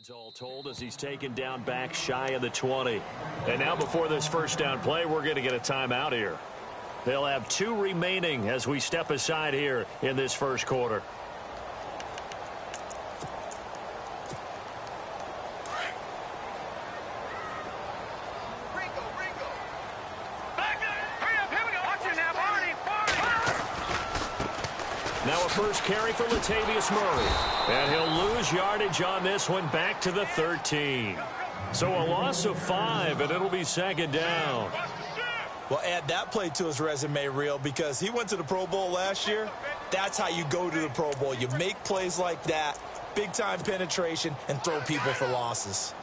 yards all told as he's taken down back shy of the 20. And now before this first down play, we're going to get a timeout here. They'll have 2 remaining as we step aside here in this first quarter. Now a first carry for Latavius Murray. And he'll lose yardage on this one back to the 13. So a loss of 5, and it'll be second down. Well, add that play to his resume reel because he went to the Pro Bowl last year. That's how you go to the Pro Bowl. You make plays like that, big-time penetration, and throw people for losses.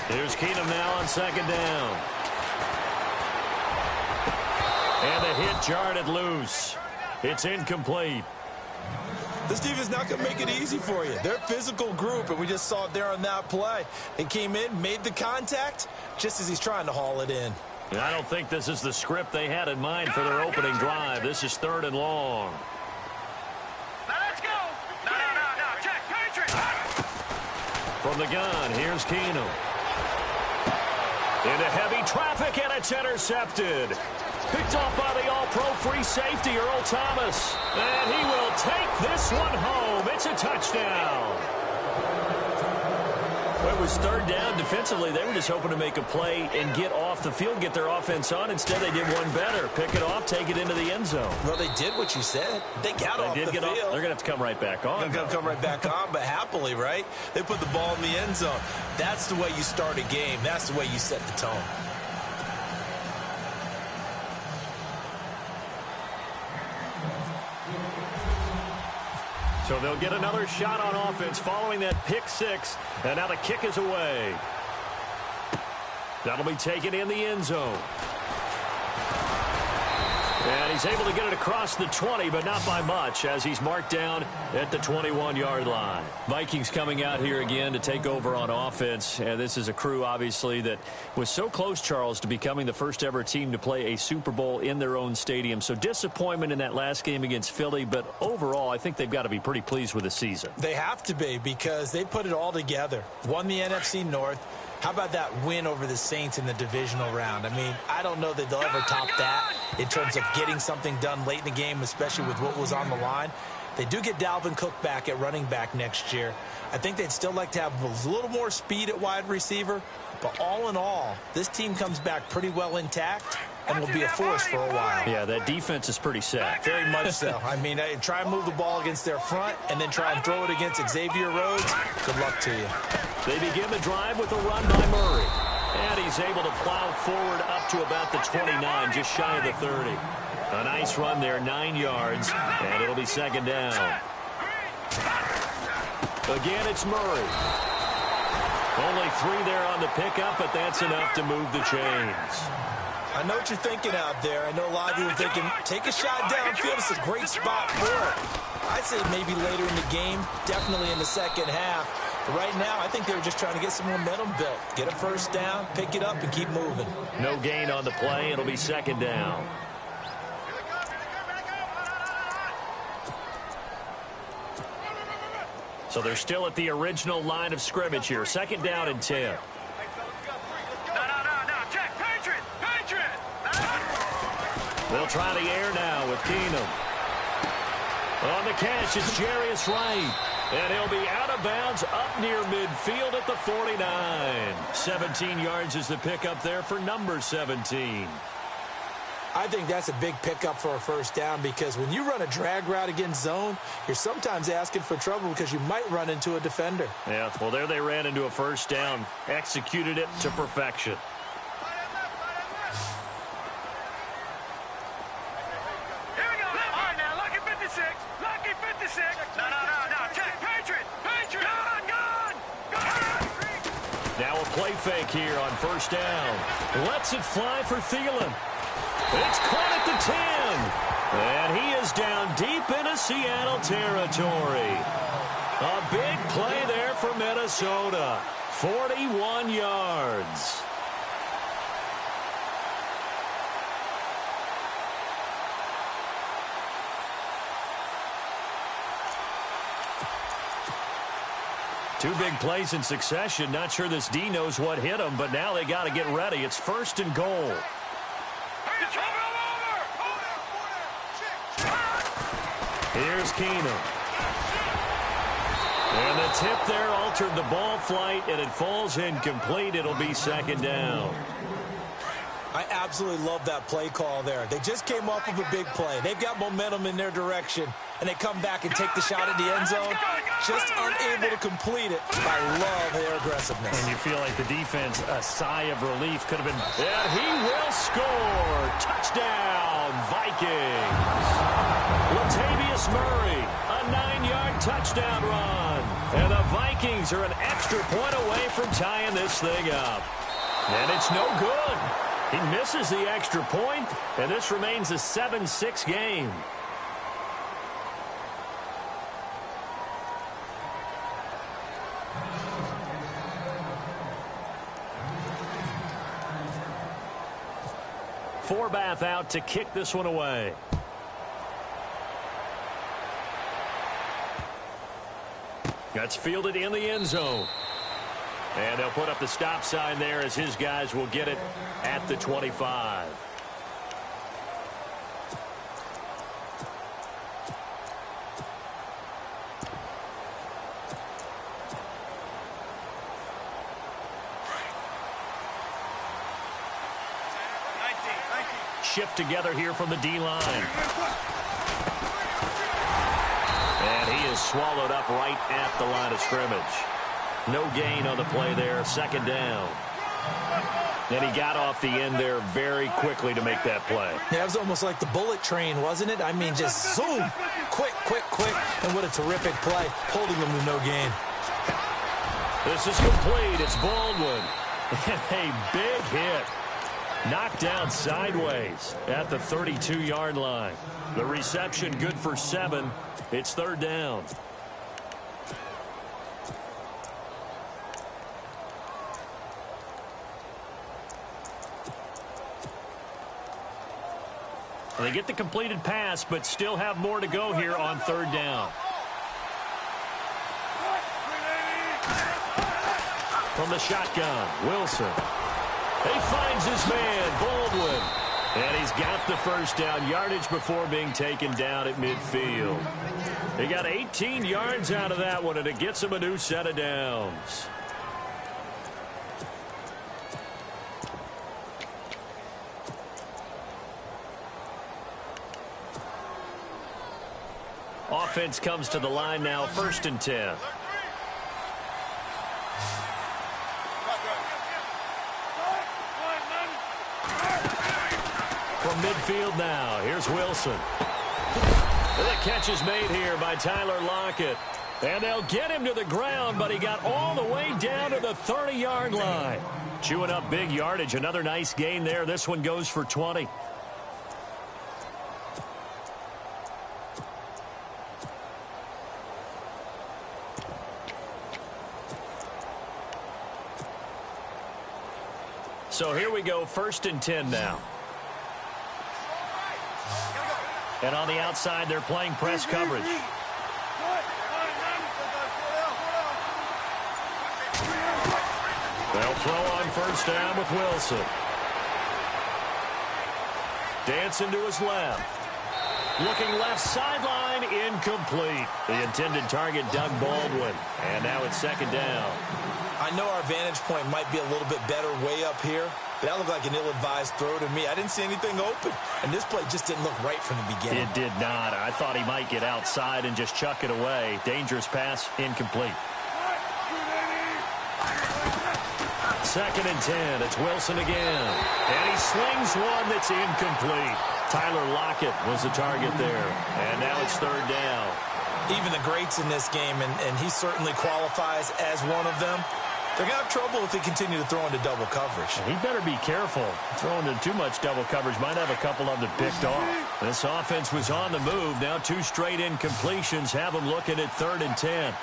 Here's Keenum now on second down. And the hit jarred it loose. It's incomplete. This defense is not going to make it easy for you. They're a physical group, and we just saw it there on that play. They came in, made the contact, just as he's trying to haul it in. I don't think this is the script they had in mind for their opening drive. This is 3rd and long. Now let's go. No. Check. Patriot. From the gun, here's Keenum. Into heavy traffic, and it's intercepted. Picked off by the all-pro free safety, Earl Thomas. And he will take this one home. It's a touchdown. Well, it was 3rd down. Defensively, they were just hoping to make a play and get off the field, get their offense on. Instead, they did one better. Pick it off, take it into the end zone. Well, they did what you said. They got off the field. They're going to have to come right back on. They're going to come right back on, but happily, right? They put the ball in the end zone. That's the way you start a game. That's the way you set the tone. So they'll get another shot on offense following that pick 6. And now the kick is away. That'll be taken in the end zone. And he's able to get it across the 20, but not by much, as he's marked down at the 21-yard line. Vikings coming out here again to take over on offense. And this is a crew, obviously, that was so close, Charles, to becoming the first-ever team to play a Super Bowl in their own stadium. So disappointment in that last game against Philly, but overall, I think they've got to be pretty pleased with the season. They have to be because they put it all together. Won the NFC North. How about that win over the Saints in the divisional round? I mean, I don't know that they'll ever top that in terms of getting something done late in the game, especially with what was on the line. They do get Dalvin Cook back at running back next year. I think they'd still like to have a little more speed at wide receiver. But all in all, this team comes back pretty well intact and will be a force for a while. Yeah, that defense is pretty set. Very much so. I mean, try and move the ball against their front and then try and throw it against Xavier Rhodes. Good luck to you. They begin the drive with a run by Murray. And he's able to plow forward up to about the 29, just shy of the 30. A nice run there, 9 yards, and it'll be second down. Again, it's Murray. Only 3 there on the pickup, but that's enough to move the chains. I know what you're thinking out there. I know a lot of you are thinking, take a shot downfield. It's a great spot for it. I'd say maybe later in the game, definitely in the second half. But right now, I think they were just trying to get some momentum built. Get a first down, pick it up, and keep moving. No gain on the play. It'll be second down. So they're still at the original line of scrimmage here. Second down and 10. No. Check. Patriot. They'll try the air now with Keenum. On the catch, it's Jarius Wright. And he'll be out of bounds up near midfield at the 49. 17 yards is the pickup there for number 17. I think that's a big pickup for a first down because when you run a drag route against zone, you're sometimes asking for trouble because you might run into a defender. Yeah, well, there they ran into a first down. Executed it to perfection. Now a play fake here on first down. Lets it fly for Thielen. It's caught at the 10. And he is down deep into Seattle territory. A big play there for Minnesota. 41 yards. Two big plays in succession. Not sure this D knows what hit him, but now they got to get ready. It's 1st and goal. Here's Keenum. And the tip there altered the ball flight, and it falls incomplete. It'll be 2nd down. I absolutely love that play call there. They just came off of a big play. They've got momentum in their direction, and they come back and take the shot at the end zone, just unable to complete it. I love their aggressiveness. And you feel like the defense, a sigh of relief could have been. And he will score. Touchdown, Vikings. Latavius Murray, a 9-yard touchdown run. And the Vikings are an extra point away from tying this thing up. And it's no good. He misses the extra point, and this remains a 7-6 game. Forbath out to kick this one away. That's fielded in the end zone. And they'll put up the stop sign there as his guys will get it at the 25. Shift together here from the D-line. And he is swallowed up right at the line of scrimmage. No gain on the play there, 2nd down. And he got off the end there very quickly to make that play. Yeah, it was almost like the bullet train, wasn't it? I mean, just zoom, quick, and what a terrific play, holding them to no gain. This is complete. It's Baldwin. And a big hit. Knocked down sideways at the 32-yard line. The reception good for 7. It's 3rd down. They get the completed pass, but still have more to go here on 3rd down. From the shotgun, Wilson. He finds his man, Baldwin. And he's got the first down, yardage before being taken down at midfield. He got 18 yards out of that one, and it gets him a new set of downs. Offense comes to the line now, 1st and 10. From midfield now, here's Wilson. The catch is made here by Tyler Lockett. And they'll get him to the ground, but he got all the way down to the 30-yard line. Chewing up big yardage, another nice gain there. This one goes for 20. So here we go, 1st and 10 now. And on the outside, they're playing press coverage. They'll throw on 1st down with Wilson. Dancing to his left. Looking left sideline, incomplete. The intended target, Doug Baldwin. And now it's 2nd down. I know our vantage point might be a little bit better way up here, but that looked like an ill-advised throw to me. I didn't see anything open, and this play just didn't look right from the beginning. It did not. I thought he might get outside and just chuck it away. Dangerous pass, incomplete. 2nd and 10. It's Wilson again. And he slings one that's incomplete. Tyler Lockett was the target there. And now it's 3rd down. Even the greats in this game, and he certainly qualifies as one of them, they're going to have trouble if they continue to throw into double coverage. He better be careful. Throwing into too much double coverage might have a couple of them picked off. This offense was on the move. Now 2 straight incompletions have them looking at 3rd and 10.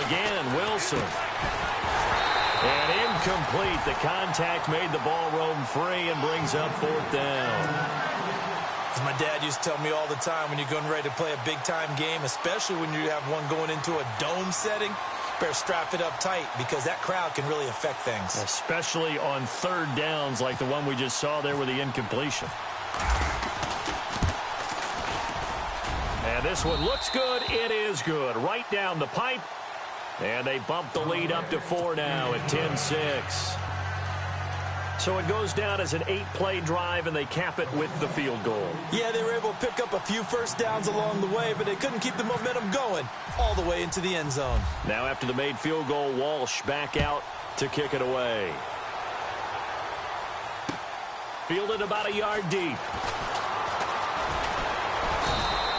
Again, Wilson. And incomplete. The contact made the ball roam free and brings up 4th down. As my dad used to tell me all the time, when you're getting ready to play a big-time game, especially when you have one going into a dome setting, better strap it up tight because that crowd can really affect things. Especially on third downs like the one we just saw there with the incompletion. And this one looks good. It is good. Right down the pipe. And they bump the lead up to 4 now at 10-6. So it goes down as an 8-play drive, and they cap it with the field goal. Yeah, they were able to pick up a few first downs along the way, but they couldn't keep the momentum going all the way into the end zone. Now after the made field goal, Walsh back out to kick it away. Fielded about a yard deep.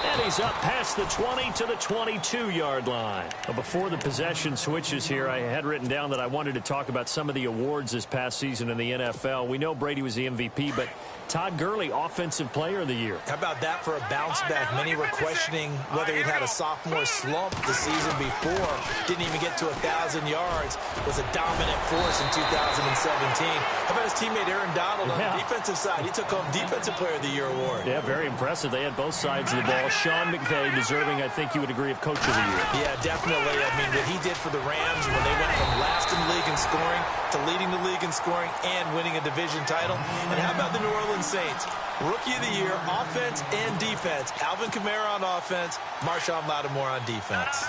And he's up past the 20 to the 22-yard line. Well, before the possession switches here, I had written down that I wanted to talk about some of the awards this past season in the NFL. We know Brady was the MVP, but Todd Gurley, Offensive Player of the Year. How about that for a bounce back? Many were questioning whether he'd had a sophomore slump the season before. Didn't even get to 1,000 yards. Was a dominant force in 2017. How about his teammate Aaron Donald on the defensive side? He took home Defensive Player of the Year award. Yeah, very impressive. They had both sides of the ball. Sean McVay deserving, I think you would agree, of Coach of the Year. Yeah, definitely. I mean, what he did for the Rams when they went from last in the league in scoring to leading the league in scoring and winning a division title. And how about the New Orleans Saints? Rookie of the Year, offense and defense. Alvin Kamara on offense, Marshawn Lattimore on defense.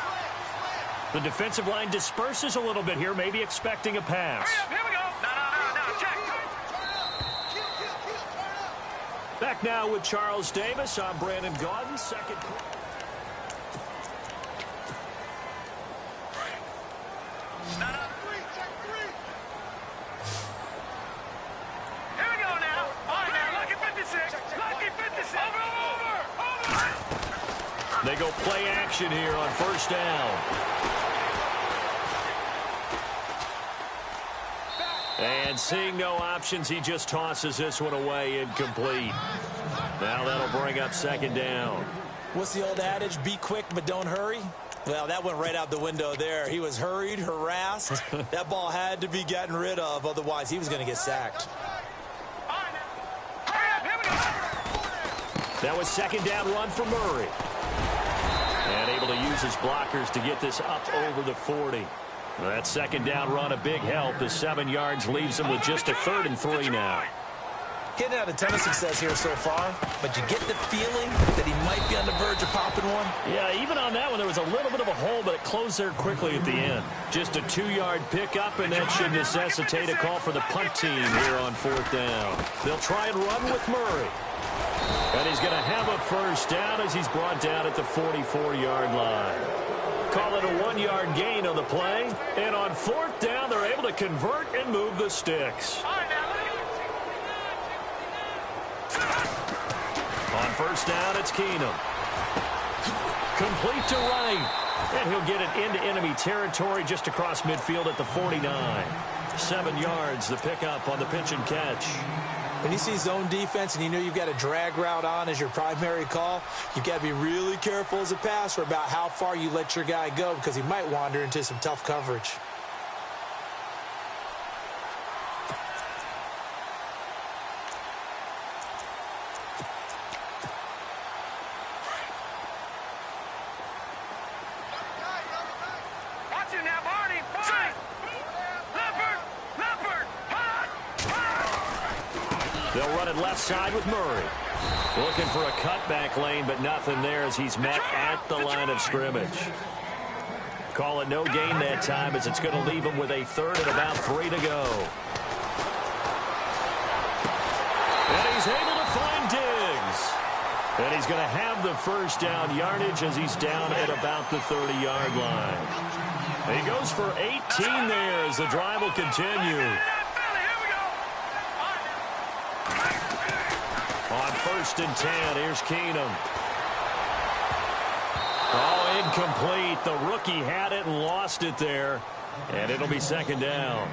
The defensive line disperses a little bit here, maybe expecting a pass. Here we go. No, check. Back now with Charles Davis. I'm Brandon Gaudin. Second. Here we go now. All right, now, lucky 56. Lucky 56. Over. They go play action here on first down. And seeing no options, he just tosses this one away, incomplete. Now that'll bring up second down. What's the old adage? Be quick, but don't hurry. Well, that went right out the window there. He was hurried, harassed. That ball had to be gotten rid of, otherwise he was going to get sacked. That was second down run for Murray. And able to use his blockers to get this up over the 40. That second down run a big help. The 7 yards leaves him with just a 3rd and 3 now. Getting out a ton of success here so far, but you get the feeling that he might be on the verge of popping one. Yeah, even on that one, there was a little bit of a hole, but it closed there quickly at the end. Just a 2-yard pickup, and that should necessitate a call for the punt team here on 4th down. They'll try and run with Murray. And he's going to have a first down as he's brought down at the 44-yard line. Call it a 1-yard gain on the play. And on 4th down, they're able to convert and move the sticks. On first down, it's Keenum. Complete to right. And he'll get it into enemy territory just across midfield at the 49. 7 yards, the pickup on the pitch and catch. When you see zone defense and you know you've got a drag route on as your primary call, you've got to be really careful as a passer about how far you let your guy go because he might wander into some tough coverage. Watch it now, Barney. They'll run it left side with Murray. Looking for a cutback lane, but nothing there as he's met at the line of scrimmage. Call it no gain that time as it's going to leave him with a 3rd and about 3 to go. And he's able to find Diggs. And he's going to have the first down yardage as he's down at about the 30-yard line. And he goes for 18 there as the drive will continue. On 1st and 10, here's Keenum. Oh, incomplete. The rookie had it and lost it there. And it'll be 2nd down.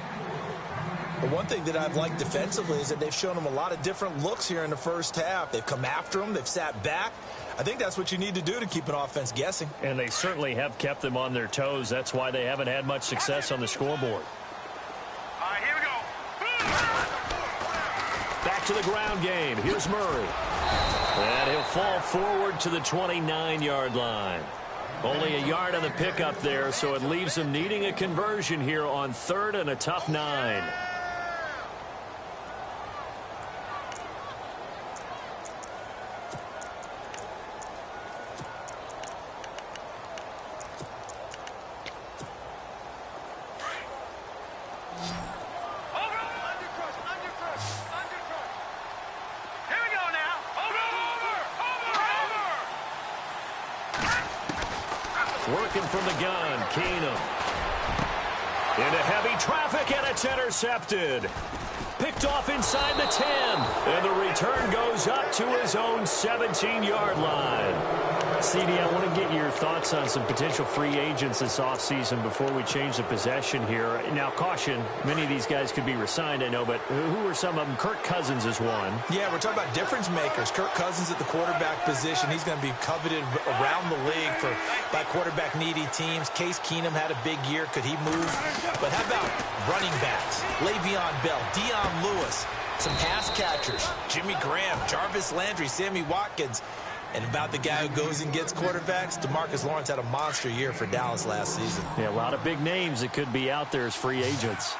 But one thing that I've liked defensively is that they've shown him a lot of different looks here in the first half. They've come after him. They've sat back. I think that's what you need to do to keep an offense guessing. And they certainly have kept them on their toes. That's why they haven't had much success on the scoreboard. All right, here we go. Back back to the ground game. Here's Murray. And he'll fall forward to the 29-yard line. Only a yard on the pickup there, so it leaves him needing a conversion here on 3rd and a tough 9. Working from the gun, Keenum. Into heavy traffic, and it's intercepted. Picked off inside the 10. And the return goes up to his own 17-yard line. CD, I want to get your thoughts on some potential free agents this offseason before we change the possession here. Now, caution, many of these guys could be re-signed, I know, but who are some of them? Kirk Cousins is one. Yeah, we're talking about difference makers. Kirk Cousins at the quarterback position. He's going to be coveted around the league by quarterback-needy teams. Case Keenum had a big year. Could he move? But how about running backs? Le'Veon Bell, Dion Lewis, some pass catchers, Jimmy Graham, Jarvis Landry, Sammy Watkins. And about the guy who goes and gets quarterbacks, DeMarcus Lawrence had a monster year for Dallas last season. Yeah, a lot of big names that could be out there as free agents.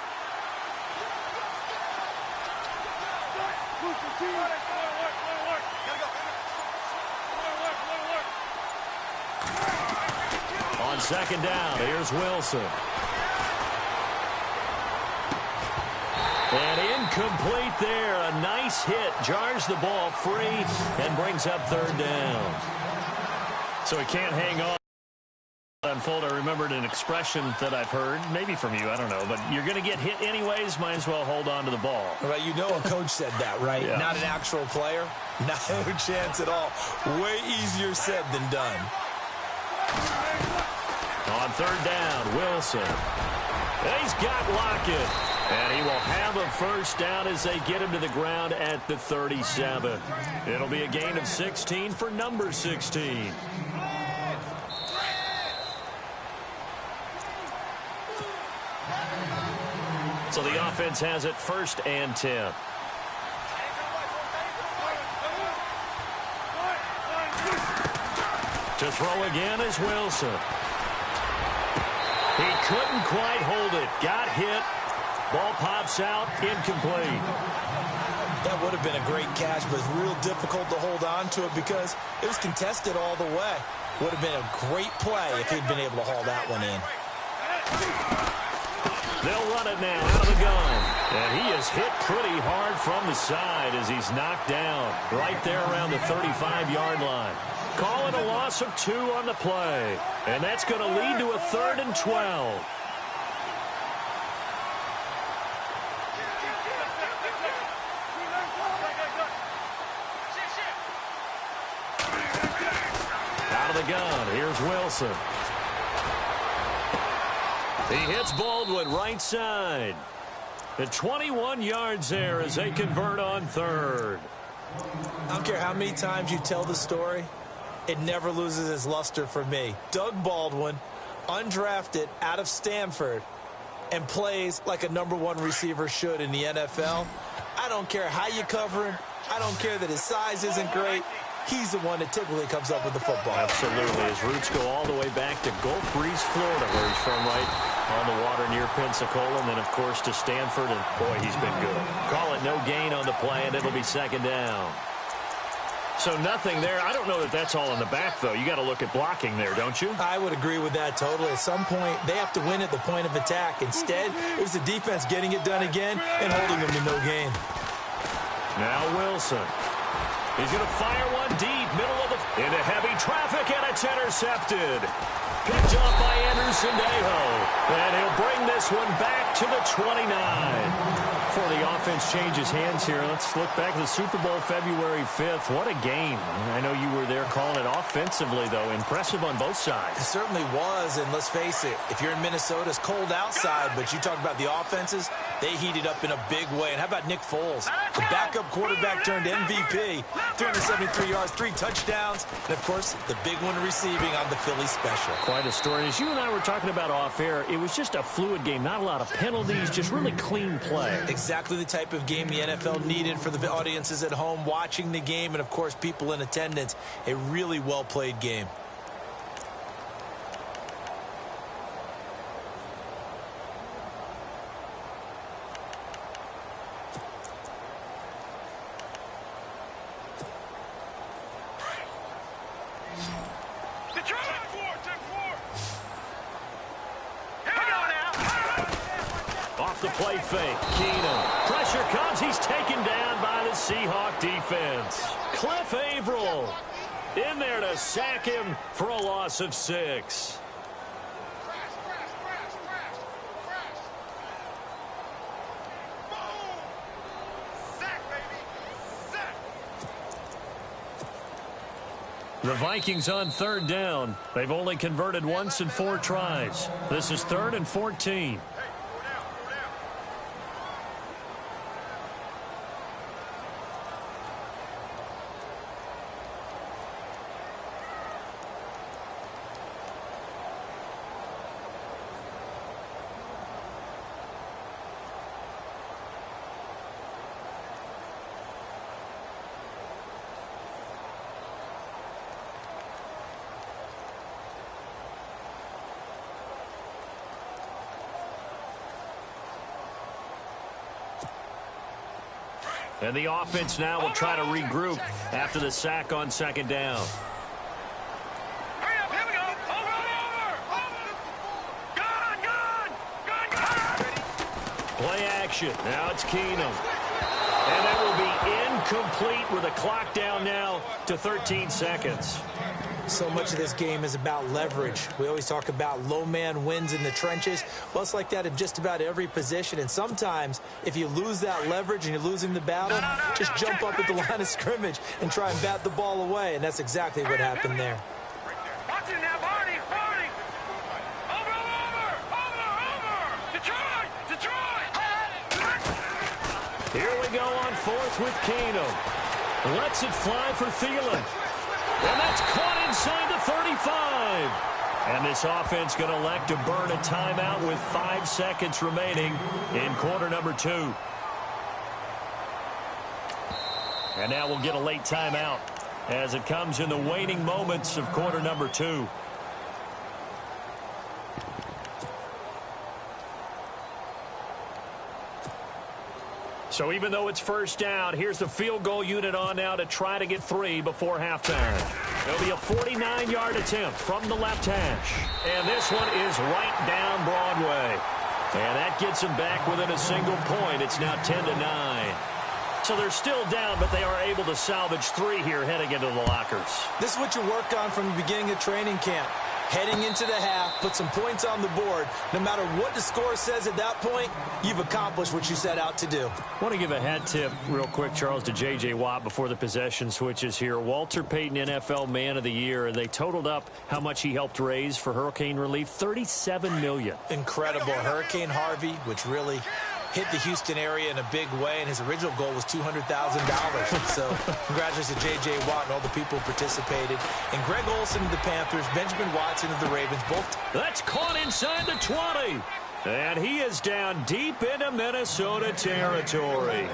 On 2nd down, here's Wilson. And incomplete there. A nice hit. Jars the ball free and brings up 3rd down. So he can't hang on. Unfold. I remembered an expression that I've heard, maybe from you, I don't know, but you're going to get hit anyways, might as well hold on to the ball. Right, you know a coach said that, right? Yeah. Not an actual player? No chance at all. Way easier said than done. On 3rd down, Wilson. And he's got Lockett. And he will have a 1st down as they get him to the ground at the 37. It'll be a gain of 16 for number 16. So the offense has it 1st and 10. To throw again is Wilson. He couldn't quite hold it. Got hit. Ball pops out, incomplete. That would have been a great catch, but it's real difficult to hold on to it because it was contested all the way. Would have been a great play if he'd been able to haul that one in. They'll run it now out of the gun. And he is hit pretty hard from the side as he's knocked down right there around the 35-yard line. Calling a loss of 2 on the play. And that's going to lead to a 3rd and 12. The gun. Here's Wilson. He hits Baldwin right side. The 21 yards there as they convert on 3rd. I don't care how many times you tell the story, it never loses its luster for me. Doug Baldwin, undrafted out of Stanford, and plays like a #1 receiver should in the NFL. I don't care how you cover him. I don't care that his size isn't great. He's the one that typically comes up with the football. Absolutely. His roots go all the way back to Gulf Breeze, Florida, where he's from, right on the water near Pensacola. And then, of course, to Stanford. And, boy, he's been good. Call it no gain on the play, and it'll be 2nd down. So nothing there. I don't know that that's all in the back, though. You got to look at blocking there, don't you? I would agree with that totally. At some point, they have to win at the point of attack. Instead, it was the defense getting it done again and holding them to no gain. Now Wilson. He's going to fire one deep, middle of the... into heavy traffic, and it's intercepted. Picked up by Anderson-Dejo. And he'll bring this one back to the 29. Before the offense changes hands here, let's look back to the Super Bowl February 5th. What a game. I know you were there calling it offensively, though. Impressive on both sides. It certainly was, and let's face it, if you're in Minnesota, it's cold outside, but you talk about the offenses, they heated up in a big way. And how about Nick Foles? The backup quarterback turned MVP. 373 yards, 3 touchdowns. plays. And, of course, the big one receiving on the Philly special. Quite a story. As you and I were talking about off air, it was just a fluid game. Not a lot of penalties, just really clean play. Exactly the type of game the NFL needed for the audiences at home watching the game and, of course, people in attendance. A really well-played game. Off the play fake, Keenum. Pressure comes. He's taken down by the Seahawk defense. Cliff Averill in there to sack him for a loss of 6. The Vikings on 3rd down. They've only converted once in 4 tries. This is 3rd and 14. And the offense now will try to regroup after the sack on 2nd down. Hurry up, here we go. Over. Play action. Now it's Keenum. And that will be incomplete with the clock down now to 13 seconds. So much of this game is about leverage. We always talk about low man wins in the trenches. Well, it's like that in just about every position. And sometimes, if you lose that leverage and you're losing the battle, just jump up at the line of scrimmage and try and bat the ball away. And that's exactly what happened there. Watch it now, Barney. Over. Detroit. Here we go on 4th with Keenum. Lets it fly for Thielen. And that's caught inside the 35. And this offense going to elect to burn a timeout with 5 seconds remaining in quarter number 2. And now we'll get a late timeout as it comes in the waning moments of quarter number 2. So even though it's 1st down, here's the field goal unit on now to try to get 3 before halftime. It'll be a 49-yard attempt from the left hash. And this one is right down Broadway. And that gets them back within a single point. It's now 10-9. So they're still down, but they are able to salvage 3 here heading into the lockers. This is what you work on from the beginning of training camp. Heading into the half, put some points on the board. No matter what the score says at that point, you've accomplished what you set out to do. I want to give a hat tip real quick, Charles, to J.J. Watt before the possession switches here. Walter Payton, NFL Man of the Year, and they totaled up how much he helped raise for hurricane relief, $37 million. Incredible. Hurricane Harvey, which really hit the Houston area in a big way, and his original goal was $200,000. So congratulations to J.J. Watt and all the people who participated. And Greg Olsen of the Panthers, Benjamin Watson of the Ravens, both. That's caught inside the 20. And he is down deep into Minnesota territory.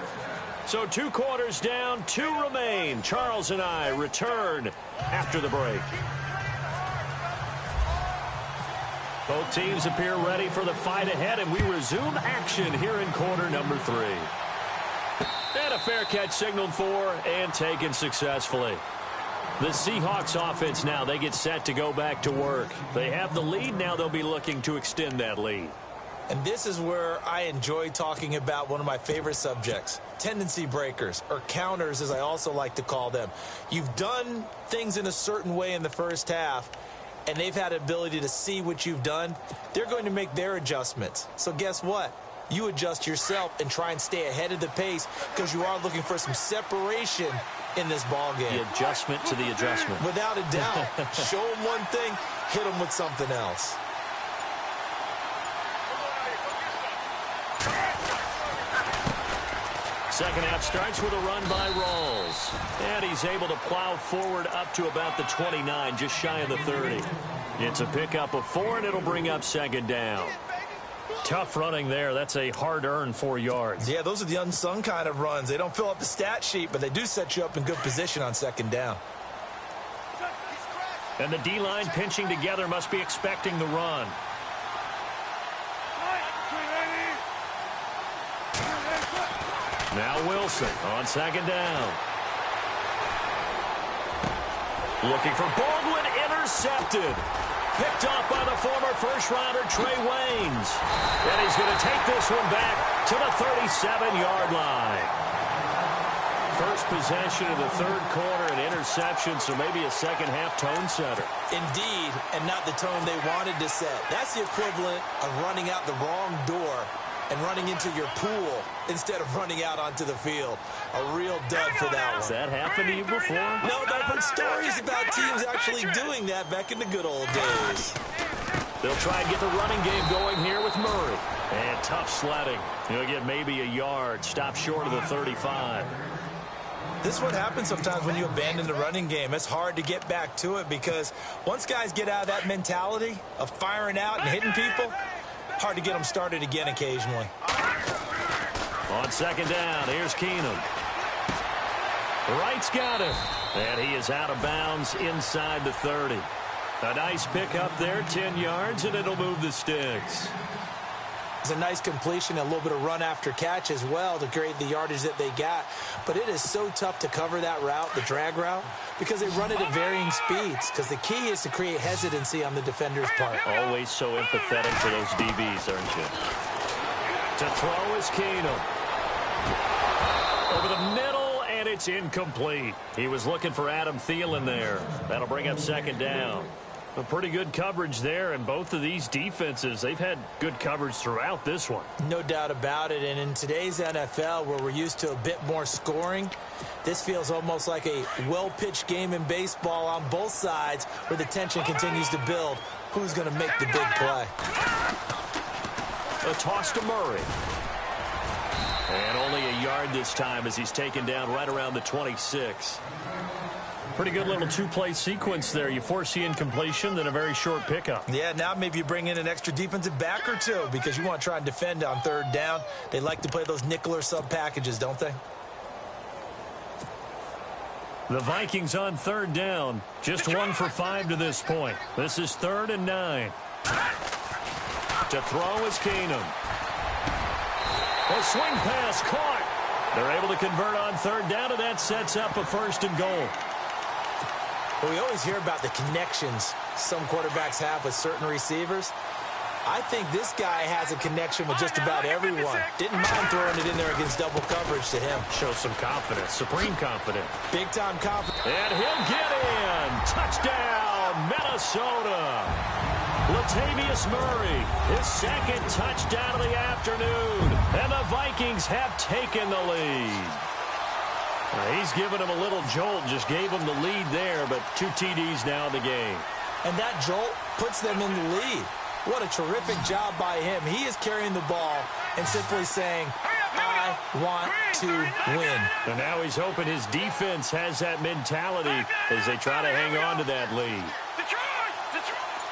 So 2 quarters down, 2 remain. Charles and I return after the break. Both teams appear ready for the fight ahead, and we resume action here in quarter number 3. And a fair catch signaled for and taken successfully. The Seahawks offense now, they get set to go back to work. They have the lead. Now they'll be looking to extend that lead. And this is where I enjoy talking about one of my favorite subjects, tendency breakers, or counters as I also like to call them. You've done things in a certain way in the first half, and they've had an ability to see what you've done. They're going to make their adjustments. So guess what? You adjust yourself and try and stay ahead of the pace because you are looking for some separation in this ball game. The adjustment to the adjustment. Without a doubt. Show them one thing, hit them with something else. second half starts with a run by Rawls. And he's able to plow forward up to about the 29, just shy of the 30. It's a pickup of 4, and it'll bring up second down. Tough running there. That's a hard-earned 4 yards. Yeah, those are the unsung kind of runs. They don't fill up the stat sheet, but they do set you up in good position on second down. And the D-line pinching together must be expecting the run. Now Wilson on second down. Looking for Baldwin, intercepted. Picked off by the former first-rounder Trey Waynes. And he's going to take this one back to the 37-yard line. First possession of the third quarter, an interception, so maybe a second-half tone setter. Indeed, and not the tone they wanted to set. That's the equivalent of running out the wrong door and running into your pool instead of running out onto the field. A real dud for that one. Has that happened to you before? No, but I've heard stories about teams actually doing that back in the good old days. They'll try and get the running game going here with Murray. And tough sledding. He'll get maybe a yard. Stop short of the 35. This is what happens sometimes when you abandon the running game. It's hard to get back to it because once guys get out of that mentality of firing out and hitting people, hard to get them started again occasionally. On second down, here's Keenum. Wright's got him. And he is out of bounds inside the 30. A nice pickup there, 10 yards, and it'll move the sticks. It's a nice completion, a little bit of run after catch as well to create the yardage that they got. But it is so tough to cover that route, the drag route, because they run it at varying speeds. Because the key is to create hesitancy on the defender's part. Always so empathetic for those DBs, aren't you? To throw is Keenum. Over the middle, and it's incomplete. He was looking for Adam Thielen there. That'll bring up second down. A pretty good coverage there, and both of these defenses, they've had good coverage throughout this one. No doubt about it, and in today's NFL, where we're used to a bit more scoring, this feels almost like a well-pitched game in baseball on both sides where the tension continues to build. Who's going to make the big play? A toss to Murray. And only a yard this time as he's taken down right around the 26. Pretty good little two-play sequence there. You force the incompletion, then a very short pickup. Yeah, now maybe you bring in an extra defensive back or two because you want to try and defend on third down. They like to play those nickel or sub packages, don't they? The Vikings on third down. Just 1 for 5 to this point. This is 3rd and 9. To throw is Keenum. A swing pass caught. They're able to convert on third down, and that sets up a 1st and goal. Well, we always hear about the connections some quarterbacks have with certain receivers. I think this guy has a connection with just about everyone. Didn't mind throwing it in there against double coverage to him. Shows some confidence, supreme confidence. Big-time confidence. And he'll get in. Touchdown, Minnesota. Latavius Murray, his 2nd touchdown of the afternoon. And the Vikings have taken the lead. He's given him a little jolt, just gave him the lead there, but 2 TDs now in the game. And that jolt puts them in the lead. What a terrific job by him. He is carrying the ball and simply saying, I want to win. And now he's hoping his defense has that mentality as they try to hang on to that lead. Detroit! Detroit!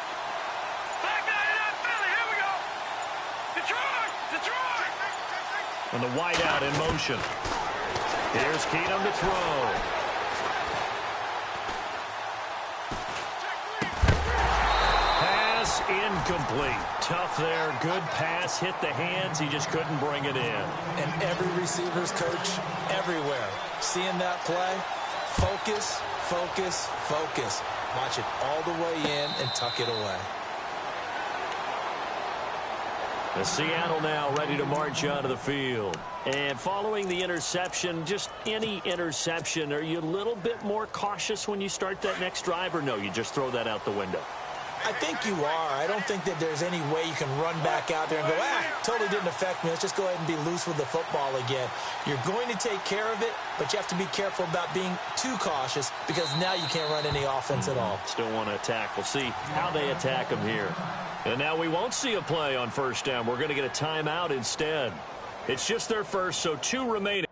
Back out of Philly. Here we go. Detroit! Detroit! And the wideout in motion. Here's Keenum to throw. Pass incomplete. Tough there. Good pass. Hit the hands. He just couldn't bring it in. And every receiver's coach everywhere, seeing that play, focus, focus, focus. Watch it all the way in and tuck it away. The Seattle now ready to march onto the field. And following the interception, just any interception, are you a little bit more cautious when you start that next drive, or no, you just throw that out the window? I think you are. I don't think that there's any way you can run back out there and go, totally didn't affect me. Let's just go ahead and be loose with the football again. You're going to take care of it, but you have to be careful about being too cautious because now you can't run any offense at all. Still want to attack. We'll see how they attack them here. And now we won't see a play on 1st down. We're going to get a timeout instead. It's just their first, so 2 remaining.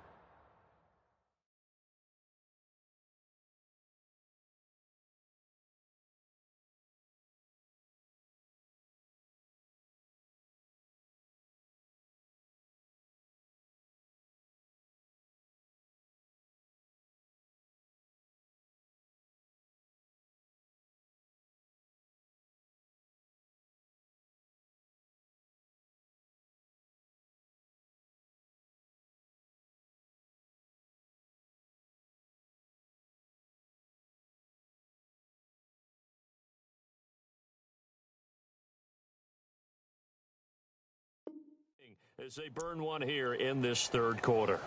as they burn one here in this third quarter.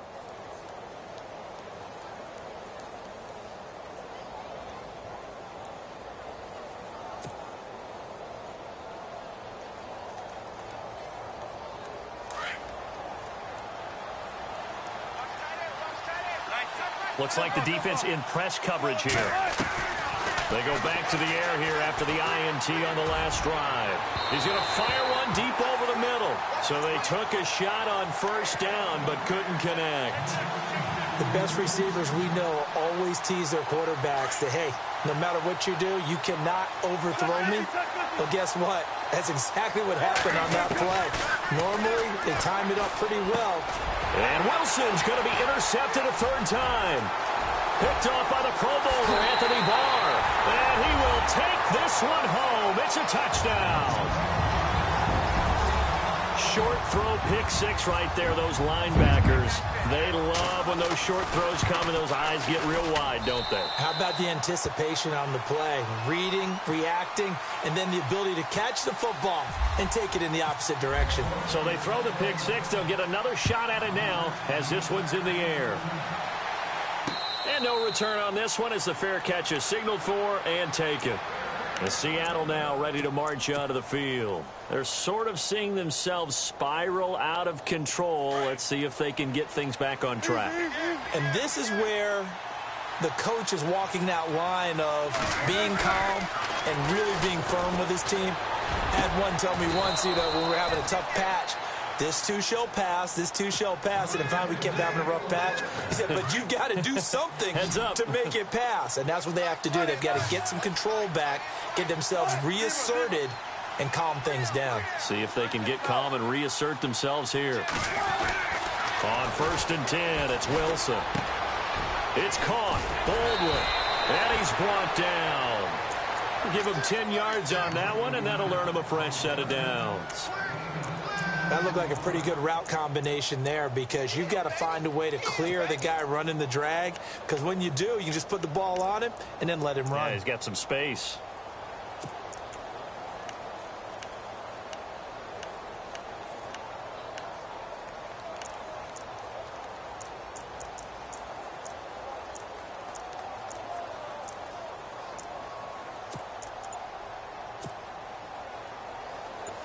Looks like the defense in press coverage here. They go back to the air here after the INT on the last drive. He's going to fire one deep over the middle. So they took a shot on first down but couldn't connect. The best receivers we know always tease their quarterbacks that, hey, no matter what you do, you cannot overthrow me. Well, guess what? That's exactly what happened on that play. Normally, they time it up pretty well. And Wilson's going to be intercepted a third time. Picked off by the Pro Bowler, Anthony Barr. And he will take this one home. It's a touchdown. Short throw, pick six right there. Those linebackers, they love when those short throws come and those eyes get real wide, don't they? How about the anticipation on the play? Reading, reacting, and then the ability to catch the football and take it in the opposite direction. So they throw the pick six. They'll get another shot at it now as this one's in the air. And no return on this one as the fair catch is signaled for and taken. And Seattle now ready to march onto the field. They're sort of seeing themselves spiral out of control. Let's see if they can get things back on track. And this is where the coach is walking that line of being calm and really being firm with his team. I had one tell me once, when we were having a tough patch, this too shall pass, this too shall pass. And finally we kept having a rough patch. He said, but you got to do something to make it pass. And that's what they have to do. They've got to get some control back, get themselves reasserted, and calm things down. See if they can get calm and reassert themselves here. On 1st and 10, it's Wilson. It's caught. Baldwin. And he's brought down. Give him 10 yards on that one, and that'll earn him a fresh set of downs. That looked like a pretty good route combination there because you've got to find a way to clear the guy running the drag, because when you do, you can just put the ball on him and then let him run. Yeah, he's got some space.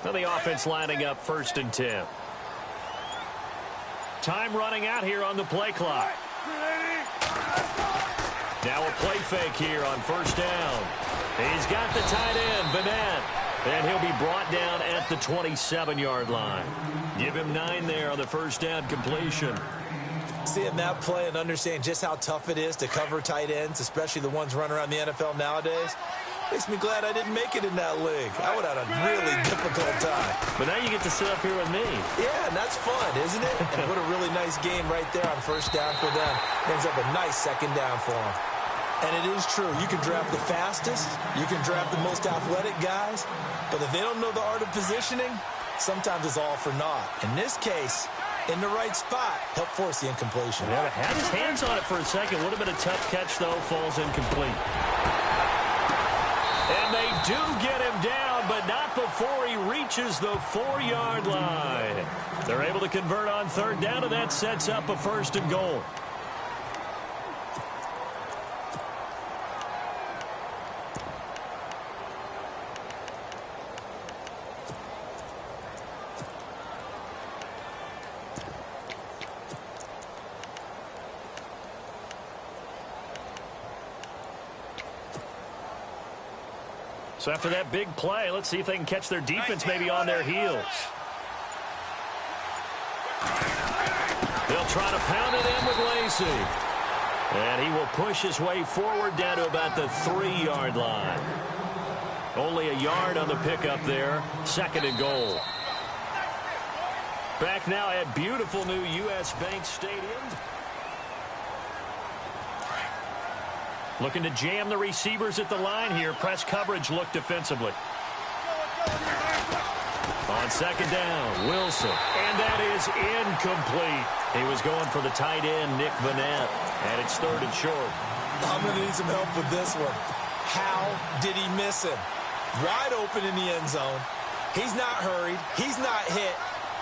Now the offense lining up 1st and 10. Time running out here on the play clock. Now a play fake here on 1st down. He's got the tight end, Vanette. And he'll be brought down at the 27-yard line. Give him 9 there on the 1st down completion. Seeing that play and understanding just how tough it is to cover tight ends, especially the ones running around the NFL nowadays, makes me glad I didn't make it in that league. I would have had a really difficult time. But now you get to sit up here with me. Yeah, and that's fun, isn't it? And what a really nice game right there on 1st down for them. Ends up a nice 2nd down for them. And it is true. You can draft the fastest. You can draft the most athletic guys. But if they don't know the art of positioning, sometimes it's all for naught. In this case, in the right spot, help force the incompletion. Yeah, had his hands on it for a second. Would have been a tough catch, though. Falls incomplete. And they do get him down, but not before he reaches the 4-yard line. They're able to convert on 3rd down, and that sets up a 1st and goal. So after that big play, let's see if they can catch their defense maybe on their heels. They'll try to pound it in with Lacey. And he will push his way forward down to about the 3-yard line. Only a yard on the pickup there. 2nd and goal. Back now at beautiful new U.S. Bank Stadium. Looking to jam the receivers at the line here. Press coverage look defensively. On 2nd down, Wilson. And that is incomplete. He was going for the tight end, Nick Vanette. And it's 3rd and short. I'm going to need some help with this one. How did he miss him? Wide open in the end zone. He's not hurried. He's not hit.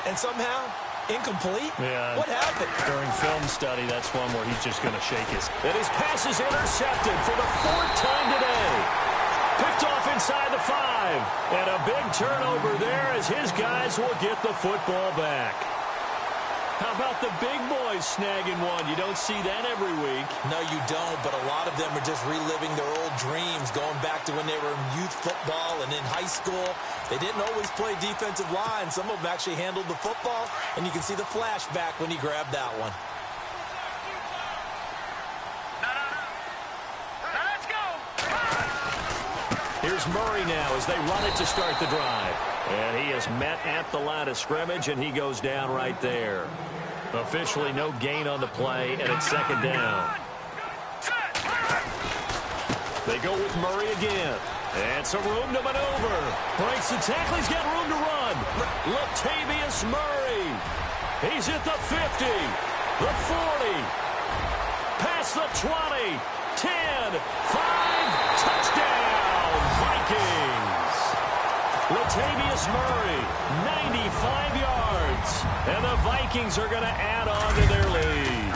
And somehow Incomplete? Yeah. What happened? During film study, that's one where he's just going to shake his. And his pass is intercepted for the 4th time today. Picked off inside the 5. And a big turnover there as his guys will get the football back. How about the big boys snagging one? You don't see that every week. No, you don't, but a lot of them are just reliving their old dreams, going back to when they were in youth football and in high school. They didn't always play defensive line. Some of them actually handled the football, and you can see the flashback when he grabbed that one. Let's go. Here's Murray now as they run it to start the drive. And he is met at the line of scrimmage, and he goes down right there. Officially no gain on the play, and it's 2nd down. They go with Murray again. And some room to maneuver. Breaks the tackle. He's got room to run. Latavius Murray. He's at the 50. The 40. Past the 20. 10. 5. Touchdown. Vikings. Latavius Murray, 95 yards. And the Vikings are going to add on to their lead.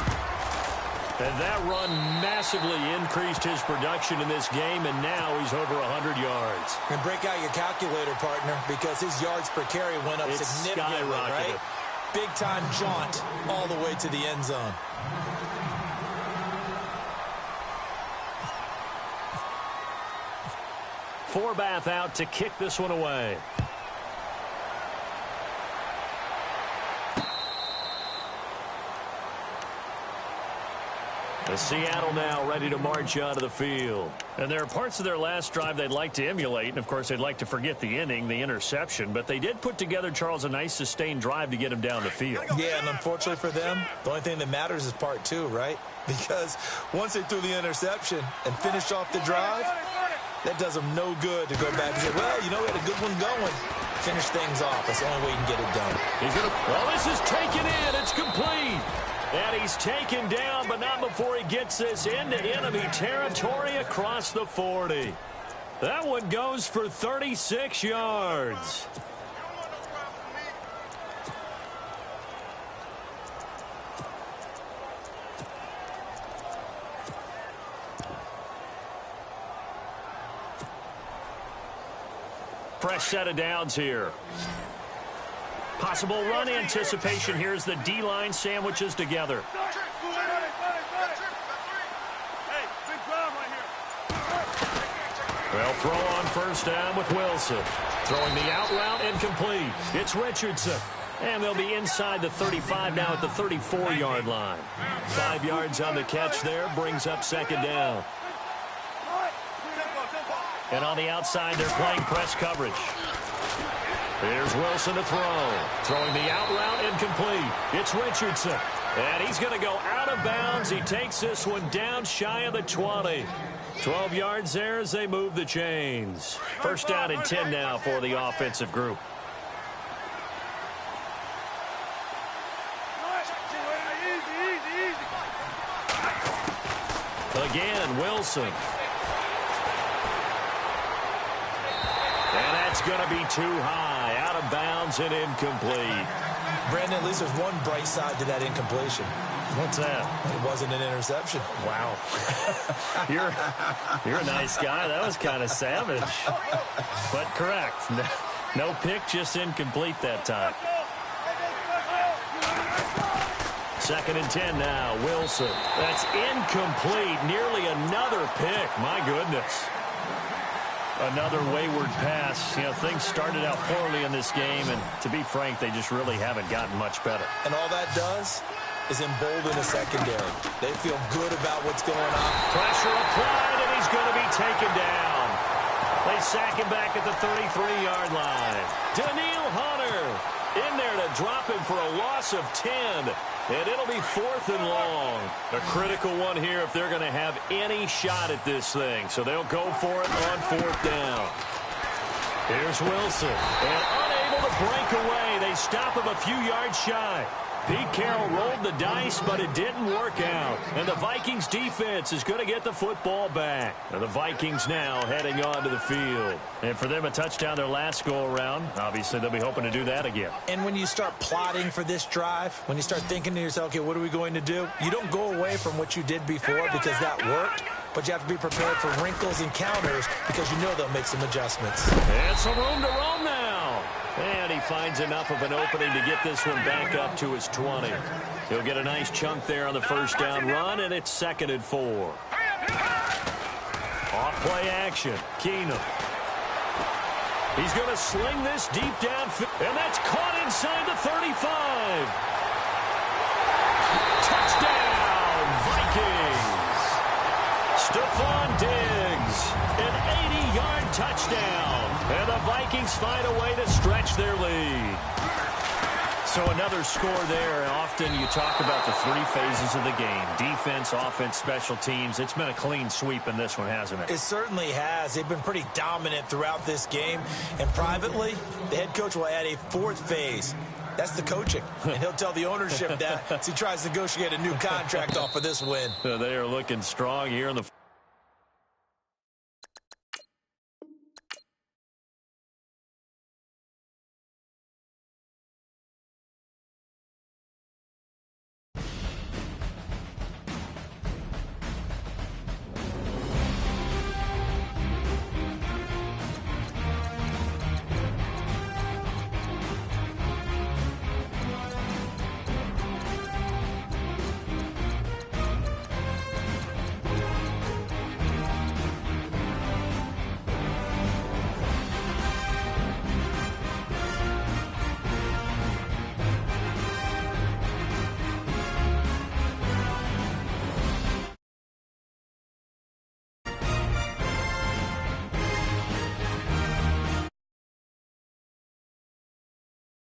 And that run massively increased his production in this game, and now he's over 100 yards. And break out your calculator, partner, because his yards per carry went up significantly, right? Big-time jaunt all the way to the end zone. Forbath out to kick this one away. Seattle now ready to march onto the field. And there are parts of their last drive they'd like to emulate, and of course they'd like to forget the inning, the interception, but they did put together, Charles, a nice sustained drive to get him down the field. Yeah, and unfortunately for them, the only thing that matters is part 2, right? Because once they threw the interception and finished off the drive, that does them no good to go back and say, well, you know, we had a good one going. Finish things off. That's the only way you can get it done. Well, this is taken in. It's complete. And he's taken down, but not before he gets this into enemy territory across the 40. That one goes for 36 yards. Fresh set of downs here. Possible run anticipation here as the D-line sandwiches together. Well, throw on 1st down with Wilson. Throwing the out route incomplete. It's Richardson. And they'll be inside the 35 now at the 34-yard line. 5 yards on the catch there brings up 2nd down. And on the outside, they're playing press coverage. Here's Wilson to throw. Throwing the out route incomplete. It's Richardson. And he's going to go out of bounds. He takes this one down shy of the 20. 12 yards there as they move the chains. 1st down and 10 now for the offensive group. Again, Wilson. And that's going to be too high. Out of bounds and incomplete. Brandon, at least there's one bright side to that incompletion. What's that? It wasn't an interception. Wow. You're a nice guy. That was kind of savage. But correct. No pick, just incomplete that time. 2nd and 10 now. Wilson. That's incomplete. Nearly another pick. My goodness. Another wayward pass. You know, things started out poorly in this game, and to be frank, they just really haven't gotten much better. And all that does is embolden the secondary. They feel good about what's going on. Pressure applied, and he's going to be taken down. They sack him back at the 33-yard line. Daniil Hunter in there to drop him for a loss of 10. And it'll be 4th and long. A critical one here if they're going to have any shot at this thing. So they'll go for it on 4th down. Here's Wilson. And unable to break away. They stop him a few yards shy. Pete Carroll rolled the dice, but it didn't work out. And the Vikings defense is going to get the football back. And the Vikings now heading onto the field. And for them, a touchdown their last go-around. Obviously, they'll be hoping to do that again. And when you start plotting for this drive, when you start thinking to yourself, okay, what are we going to do? You don't go away from what you did before because that worked. But you have to be prepared for wrinkles and counters because you know they'll make some adjustments. And some room to roam now. And he finds enough of an opening to get this one back up to his 20. He'll get a nice chunk there on the first down run, and it's 2nd and 4. Off-play action. Keenum. He's going to sling this deep downfield, and that's caught inside the 35. Touchdown, Vikings. Stephon Diggs, an 80-yard touchdown. And the Vikings find a way to stretch their lead. So another score there. And often you talk about the 3 phases of the game. Defense, offense, special teams. It's been a clean sweep in this one, hasn't it? It certainly has. They've been pretty dominant throughout this game. And privately, the head coach will add a 4th phase. That's the coaching. And he'll tell the ownership that as he tries to negotiate a new contract off of this win. They are looking strong here in the